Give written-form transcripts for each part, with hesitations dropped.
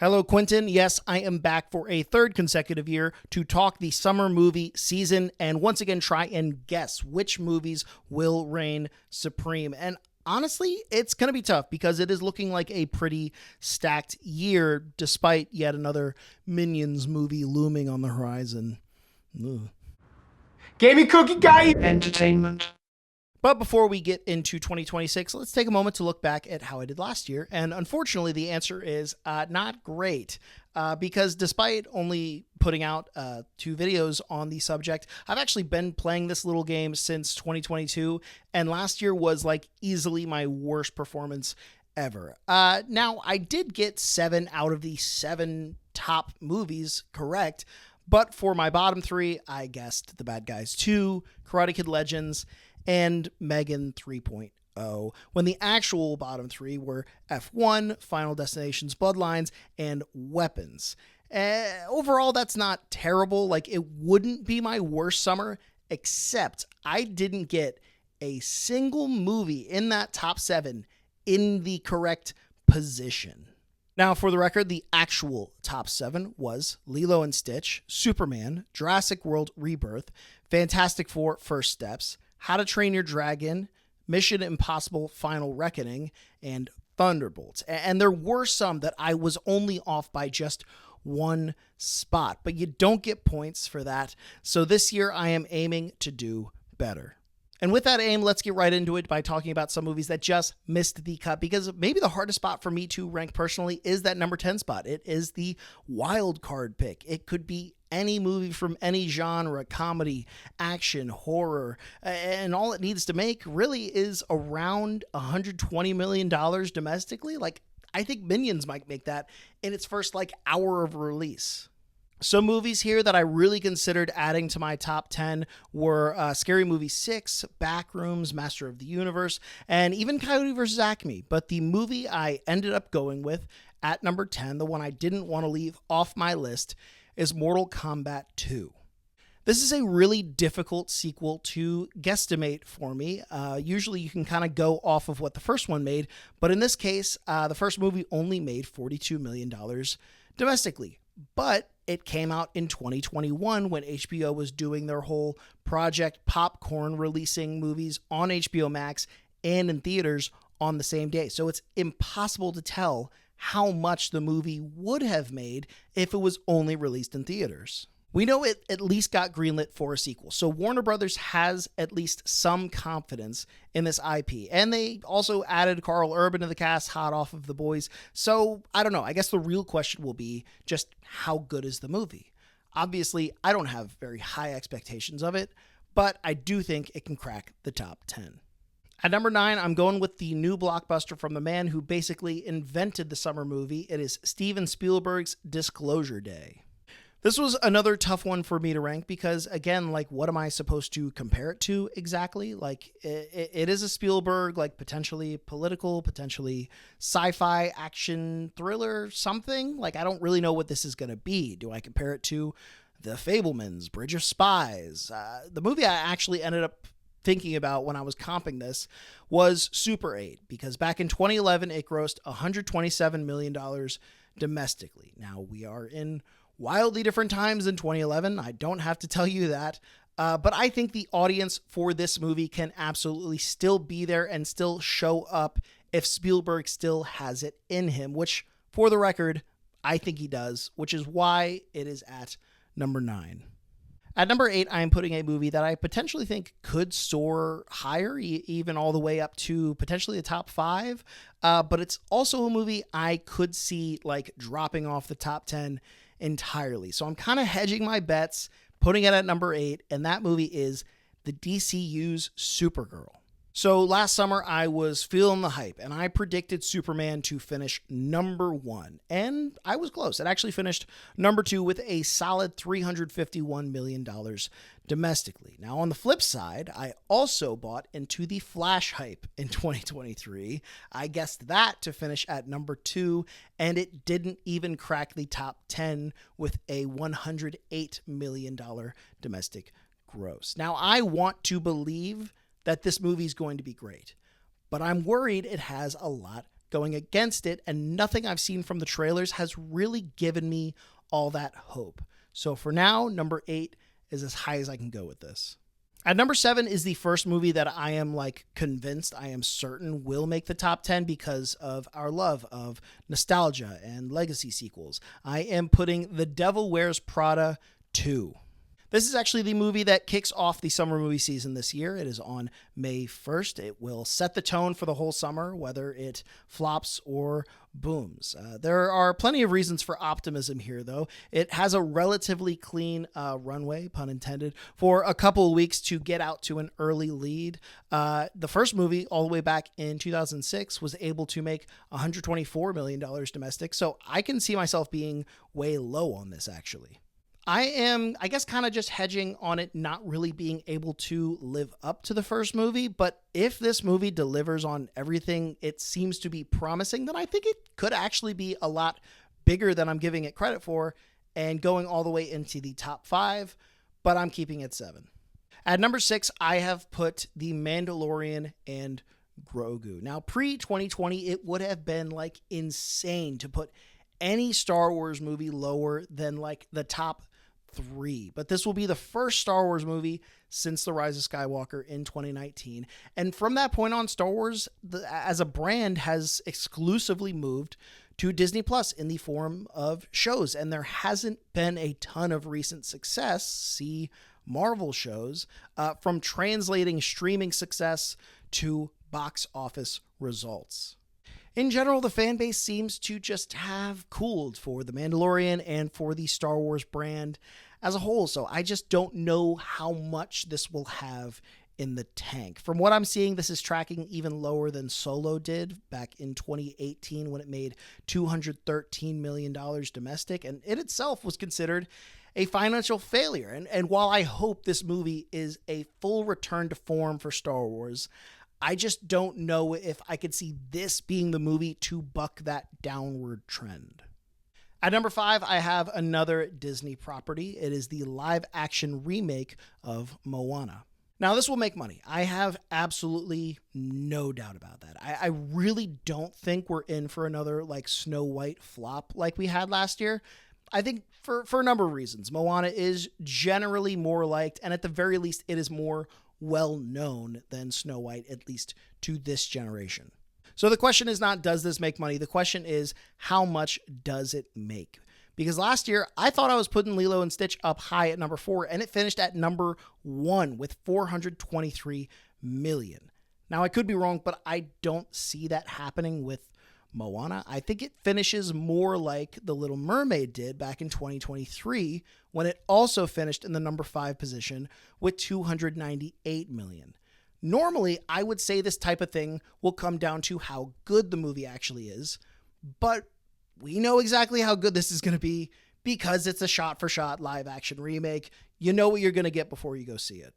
Hello, Quentin. Yes, I am back for a third consecutive year to talk the summer movie season and once again try and guess which movies will reign supreme. And honestly, it's going to be tough because it is looking like a pretty stacked year despite yet another Minions movie looming on the horizon. Ugh. Gaming Cookie Guy! Entertainment. But before we get into 2026, let's take a moment to look back at how I did last year. And unfortunately, the answer is not great. Because despite only putting out 2 videos on the subject, I've actually been playing this little game since 2022. And last year was like easily my worst performance ever. Now, I did get 7 out of the 7 top movies correct. But for my bottom 3, I guessed The Bad Guys 2, Karate Kid Legends, and Megan 3.0, when the actual bottom 3 were F1, Final Destinations Bloodlines, and Weapons. Overall, that's not terrible. Like, it wouldn't be my worst summer, except I didn't get a single movie in that top 7 in the correct position. Now, for the record, the actual top 7 was Lilo and Stitch, Superman, Jurassic World Rebirth, Fantastic Four First Steps, How to Train Your Dragon, Mission Impossible Final Reckoning, and Thunderbolts. And there were some that I was only off by just 1 spot, but you don't get points for that. So this year I am aiming to do better. And with that aim, let's get right into it by talking about some movies that just missed the cut, because maybe the hardest spot for me to rank personally is that number 10 spot. It is the wild card pick. It could be any movie from any genre, comedy, action, horror, and all it needs to make really is around $120 million domestically. Like, I think Minions might make that in its first hour of release. Some movies here that I really considered adding to my top 10 were Scary Movie 6, Backrooms, Master of the Universe, and even Coyote vs. Acme. But the movie I ended up going with at number 10, the one I didn't want to leave off my list, is Mortal Kombat 2. This is a really difficult sequel to guesstimate for me. Usually you can kind of go off of what the first one made, but in this case, the first movie only made $42 million domestically. But it came out in 2021 when HBO was doing their whole Project Popcorn, releasing movies on HBO Max and in theaters on the same day. So it's impossible to tell how much the movie would have made if it was only released in theaters. We know it at least got greenlit for a sequel, so Warner Brothers has at least some confidence in this IP. And they also added Carl Urban to the cast, hot off of The Boys. So, I don't know. I guess the real question will be just how good is the movie? Obviously, I don't have very high expectations of it, but I do think it can crack the top 10. At number 9, I'm going with the new blockbuster from the man who basically invented the summer movie. It is Steven Spielberg's Disclosure Day. This was another tough one for me to rank because, again, what am I supposed to compare it to exactly? It is a Spielberg, potentially political, potentially sci-fi, action, thriller, something. I don't really know what this is going to be. Do I compare it to The Fabelmans, Bridge of Spies? The movie I actually ended up thinking about when I was comping this was Super 8, because back in 2011, it grossed $127 million domestically. Now, we are in wildly different times in 2011. I don't have to tell you that. But I think the audience for this movie can absolutely still be there and still show up if Spielberg still has it in him, which, for the record, I think he does, which is why it is at number 9. At number 8, I am putting a movie that I potentially think could soar higher, even all the way up to potentially the top 5. But it's also a movie I could see dropping off the top 10 entirely. So I'm kind of hedging my bets, putting it at number 8, and that movie is the DCU's Supergirl. So last summer I was feeling the hype and I predicted Superman to finish number 1, and I was close. It actually finished number 2 with a solid $351 million domestically. Now on the flip side, I also bought into the Flash hype in 2023. I guessed that to finish at number 2, and it didn't even crack the top 10 with a $108 million domestic gross. Now I want to believe that this movie is going to be great, but I'm worried it has a lot going against it, and nothing I've seen from the trailers has really given me all that hope. So for now, number 8 is as high as I can go with this. At number 7 is the first movie that I am convinced, I am certain will make the top 10 because of our love of nostalgia and legacy sequels. I am putting The Devil Wears Prada 2. This is actually the movie that kicks off the summer movie season this year. It is on May 1st. It will set the tone for the whole summer, whether it flops or booms. There are plenty of reasons for optimism here, though. It has a relatively clean runway, pun intended, for a couple of weeks to get out to an early lead. The first movie, all the way back in 2006, was able to make $124 million domestic, so I can see myself being way low on this, actually. I am, I guess, kind of just hedging on it not really being able to live up to the first movie, but if this movie delivers on everything it seems to be promising, then I think it could actually be a lot bigger than I'm giving it credit for and going all the way into the top 5, but I'm keeping it 7. At number 6, I have put The Mandalorian and Grogu. Now, pre-2020, it would have been insane to put any Star Wars movie lower than the top 3, but this will be the first Star Wars movie since The Rise of Skywalker in 2019. And from that point on, Star Wars as a brand has exclusively moved to Disney Plus in the form of shows. And there hasn't been a ton of recent success, see Marvel shows, from translating streaming success to box office results. In general, the fan base seems to just have cooled for The Mandalorian and for the Star Wars brand as a whole, so I just don't know how much this will have in the tank. From what I'm seeing, this is tracking even lower than Solo did back in 2018 when it made $213 million domestic, and it itself was considered a financial failure. And while I hope this movie is a full return to form for Star Wars, I just don't know if I could see this being the movie to buck that downward trend. At number 5, I have another Disney property. It is the live-action remake of Moana. Now, this will make money. I have absolutely no doubt about that. I really don't think we're in for another Snow White flop like we had last year. I think for a number of reasons. Moana is generally more liked, and at the very least, it is more well-known than Snow White, at least to this generation. So the question is not, does this make money? The question is, how much does it make? Because last year, I thought I was putting Lilo and Stitch up high at number 4, and it finished at number 1 with $423 million. Now, I could be wrong, but I don't see that happening with Moana. I think it finishes more like The Little Mermaid did back in 2023, when it also finished in the number 5 position with $298 million. Normally, I would say this type of thing will come down to how good the movie actually is, but we know exactly how good this is going to be because it's a shot-for-shot live-action remake. You know what you're going to get before you go see it.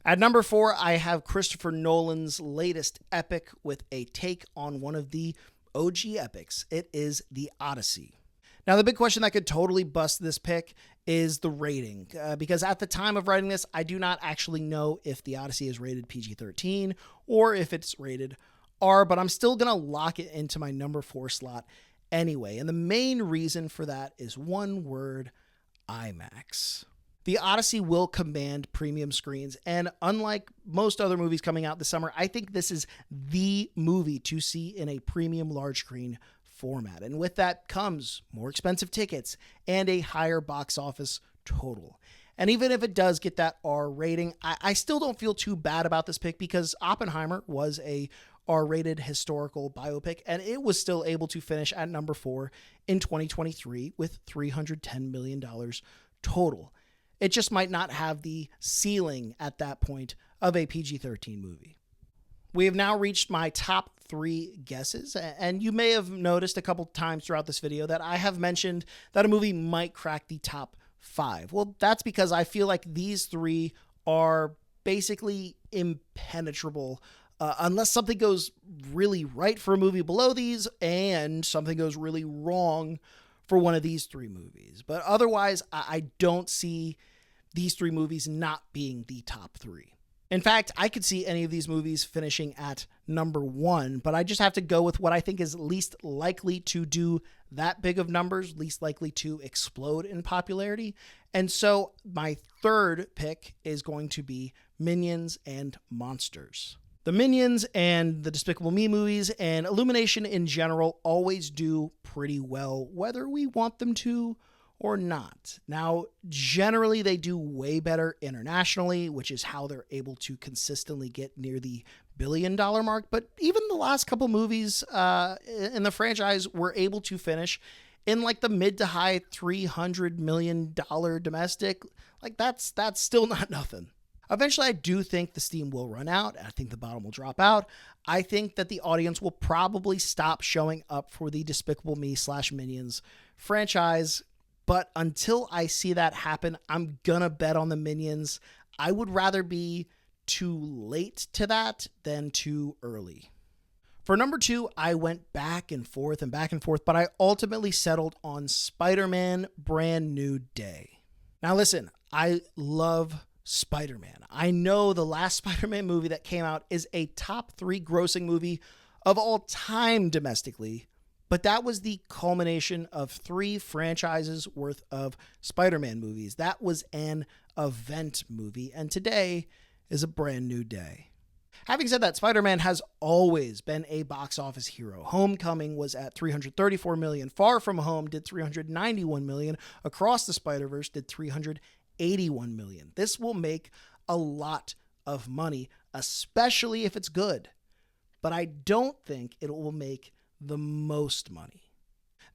At number 4, I have Christopher Nolan's latest epic with a take on one of the OG epics. It is The Odyssey. Now, the big question that could totally bust this pick is the rating, because at the time of writing this, I do not actually know if The Odyssey is rated PG-13 or if it's rated R, but I'm still going to lock it into my number 4 slot anyway. And the main reason for that is one word: IMAX. The Odyssey will command premium screens, and unlike most other movies coming out this summer, I think this is the movie to see in a premium large screen format. And with that comes more expensive tickets and a higher box office total. And even if it does get that R rating, I still don't feel too bad about this pick because Oppenheimer was a R-rated historical biopic, and it was still able to finish at number 4 in 2023 with $310 million total. It just might not have the ceiling at that point of a PG-13 movie. We have now reached my top 3 guesses, and you may have noticed a couple times throughout this video that I have mentioned that a movie might crack the top 5. Well, that's because I feel like these 3 are basically impenetrable unless something goes really right for a movie below these and something goes really wrong for one of these 3 movies. But otherwise, I don't see these 3 movies not being the top 3. In fact, I could see any of these movies finishing at number 1, but I just have to go with what I think is least likely to do that big of numbers, least likely to explode in popularity. And so my third pick is going to be Minions and Monsters. The Minions and the Despicable Me movies and Illumination in general always do pretty well, whether we want them to or not. Now, generally, they do way better internationally, which is how they're able to consistently get near the $1 billion mark. But even the last couple movies in the franchise were able to finish in like the mid to high $300 million domestic. Like that's still not nothing. Eventually, I do think the steam will run out. I think the bottom will drop out. I think that the audience will probably stop showing up for the Despicable Me / Minions franchise. But until I see that happen, I'm gonna bet on the Minions. I would rather be too late to that than too early. For number 2, I went back and forth, but I ultimately settled on Spider-Man Brand New Day. Now listen, I love Spider-Man. I know the last Spider-Man movie that came out is a top 3 grossing movie of all time domestically, but that was the culmination of 3 franchises worth of Spider-Man movies. That was an event movie, and today is a brand new day. Having said that, Spider-Man has always been a box office hero. Homecoming was at $334 million. Far From Home did $391 million. Across the Spider-Verse did $381 million. This will make a lot of money, especially if it's good. But I don't think it will make the most money.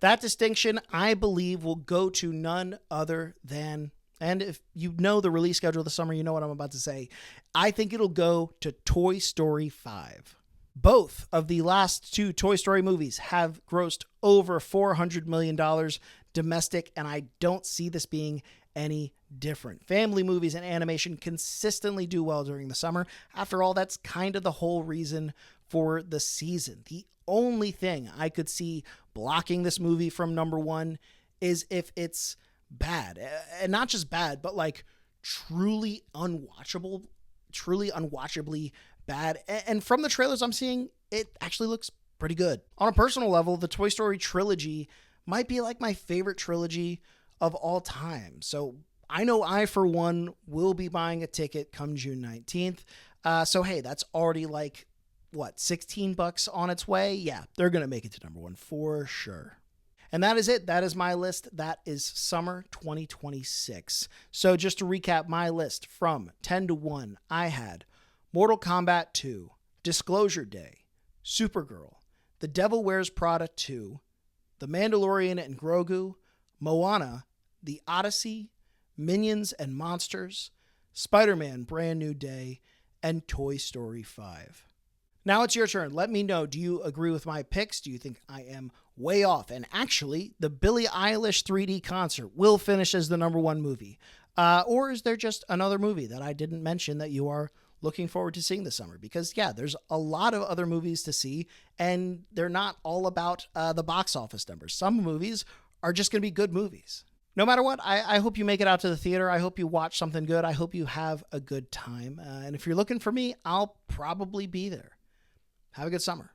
That distinction, I believe, will go to none other than, and if you know the release schedule of the summer, you know what I'm about to say. I think it'll go to Toy Story 5. Both of the last 2 Toy Story movies have grossed over $400 million domestic, and I don't see this being any different. Family movies and animation consistently do well during the summer. After all, that's kind of the whole reason for the season. The only thing I could see blocking this movie from number 1 is if it's bad. And not just bad, but like truly unwatchably bad. And from the trailers I'm seeing, it actually looks pretty good. On a personal level, the Toy Story trilogy might be like my favorite trilogy of all time. So I know I, for one, will be buying a ticket come June 19th. So hey, that's already like, what, $16 on its way? Yeah, they're going to make it to number 1 for sure. And that is it. That is my list. That is summer 2026. So just to recap my list from 10 to 1, I had Mortal Kombat 2, Disclosure Day, Supergirl, The Devil Wears Prada 2, The Mandalorian and Grogu, Moana, The Odyssey, Minions and Monsters, Spider-Man Brand New Day, and Toy Story 5. Now it's your turn. Let me know. Do you agree with my picks? Do you think I am way off? And actually, the Billie Eilish 3D concert will finish as the number 1 movie. Or is there just another movie that I didn't mention that you are looking forward to seeing this summer? Because, yeah, there's a lot of other movies to see, and they're not all about the box office numbers. Some movies are just going to be good movies. No matter what, I hope you make it out to the theater. I hope you watch something good. I hope you have a good time. And if you're looking for me, I'll probably be there. Have a good summer.